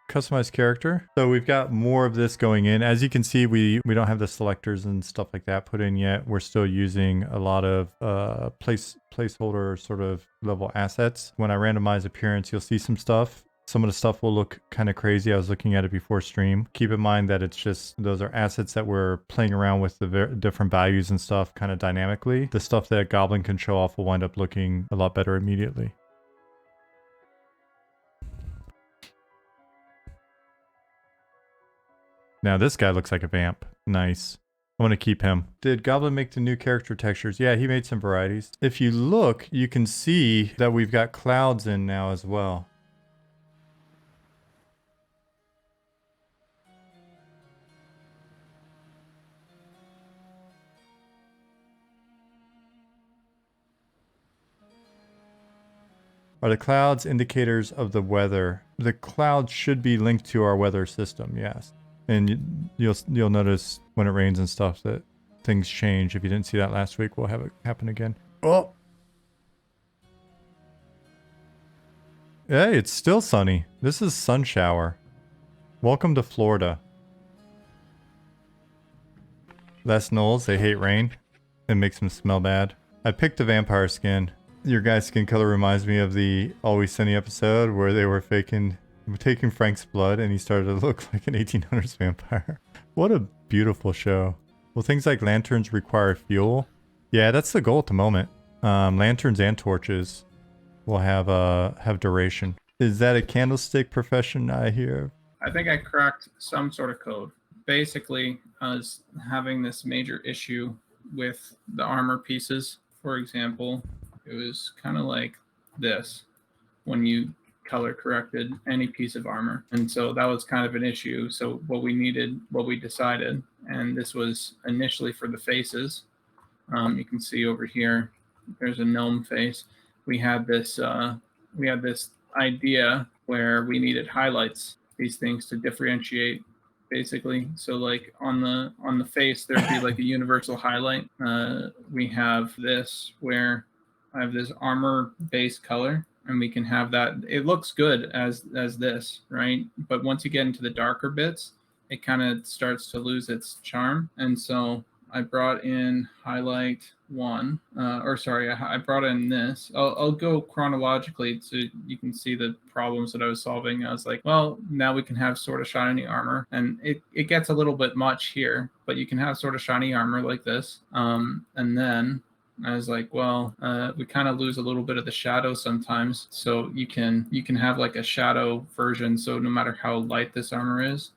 customize character. So we've got more of this going in. As you can see, we don't have the selectors and stuff like that put in yet. We're still using a lot of placeholder sort of level assets. When I randomize appearance, you'll see some stuff. Some of the stuff will look kind of crazy. I was looking at it before stream. Keep in mind that it's just, those are assets that we're playing around with the different values and stuff kind of dynamically. The stuff that Goblin can show off will wind up looking a lot better immediately. Now this guy looks like a vamp. Nice. I'm going to keep him. Did Goblin make the new character textures? Yeah, he made some varieties. If you look, you can see that we've got clouds in now as well. Are the clouds indicators of the weather? The clouds should be linked to our weather system, yes. And you'll notice when it rains and stuff that things change. If you didn't see that last week, we'll have it happen again. Oh! Hey, it's still sunny. This is sun shower. Welcome to Florida. Less gnolls, they hate rain. It makes them smell bad. I picked a vampire skin. Your guy's skin color reminds me of the Always Sunny episode where they were taking Frank's blood and he started to look like an 1800s vampire. What a beautiful show. Well, things like lanterns require fuel. Yeah, that's the goal at the moment. Lanterns and torches will have duration. Is that a candlestick profession I hear? I think I cracked some sort of code. Basically, I was having this major issue with the armor pieces. For example, it was kind of like this when you color corrected any piece of armor. And so that was kind of an issue. So what we decided, and this was initially for the faces. You can see over here, there's a gnome face. We had this idea where we needed highlights, these things to differentiate basically. So like on the face, there'd be like a universal highlight. We have this where I have this armor base color and we can have that. It looks good as this, right? But once you get into the darker bits, it kind of starts to lose its charm. And so I brought in highlight 1, I brought in this. I'll go chronologically so you can see the problems that I was solving. I was like, well, now we can have sort of shiny armor, and it gets a little bit much here, but you can have sort of shiny armor like this. And then I was like, well, we kind of lose a little bit of the shadow sometimes. So you can have like a shadow version. So no matter how light this armor is,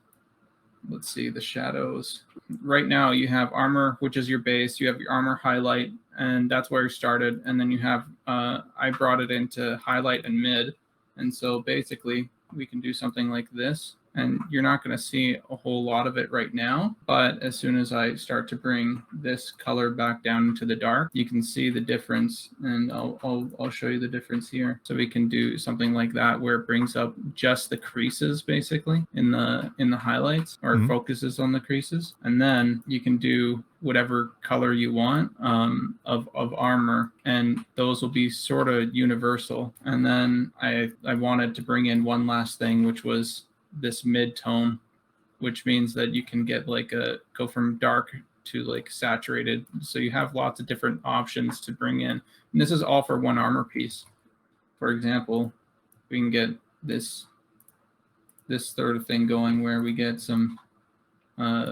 let's see the shadows. Right now you have armor, which is your base. You have your armor highlight, and that's where you started. And then you have, I brought it into highlight and mid. And so basically we can do something like this. And you're not going to see a whole lot of it right now. But as soon as I start to bring this color back down into the dark, you can see the difference. And I'll show you the difference here. So we can do something like that where it brings up just the creases basically in the highlights, or focuses on the creases. And then you can do whatever color you want of armor, and those will be sort of universal. And then I wanted to bring in one last thing, which was this mid-tone, which means that you can get like go from dark to like saturated. So you have lots of different options to bring in. And this is all for one armor piece. For example, we can get this sort of thing going where we get some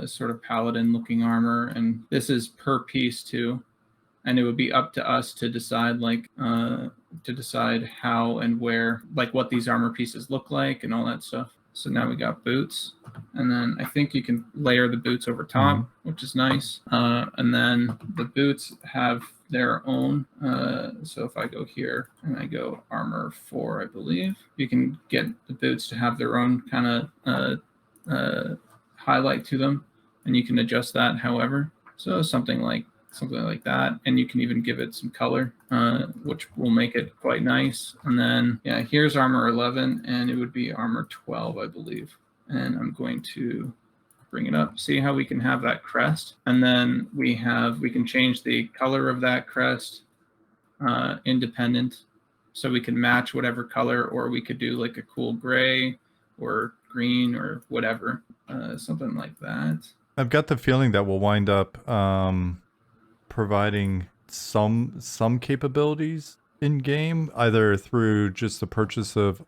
sort of paladin looking armor, and this is per piece too. And it would be up to us to decide how and where, like what these armor pieces look like and all that stuff. So now we got boots, and then I think you can layer the boots over top, which is nice. And then the boots have their own. So if I go here and I go armor 4, I believe, you can get the boots to have their own kind of highlight to them, and you can adjust that however. So something like that, and you can even give it some color, which will make it quite nice. And then yeah, here's armor 11, and it would be armor 12, I believe. And I'm going to bring it up. See how we can have that crest, and then we can change the color of that crest independent, so we can match whatever color, or we could do like a cool gray or green or whatever, something like that. I've got the feeling that we'll wind up providing some capabilities in game, either through just the purchase of,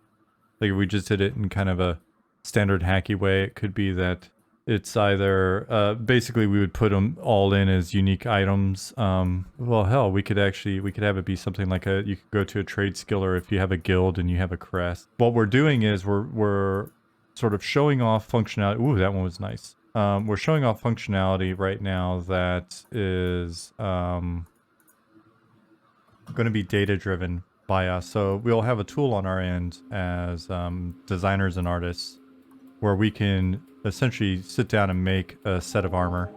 like if we just did it in kind of a standard hacky way, it could be that it's either basically we would put them all in as unique items. Well, hell, we could have it be something like you could go to a trade skiller if you have a guild and you have a crest. What we're doing is we're sort of showing off functionality. Ooh, that one was nice. We're showing off functionality right now that is going to be data driven by us. So we'll have a tool on our end as designers and artists where we can essentially sit down and make a set of armor.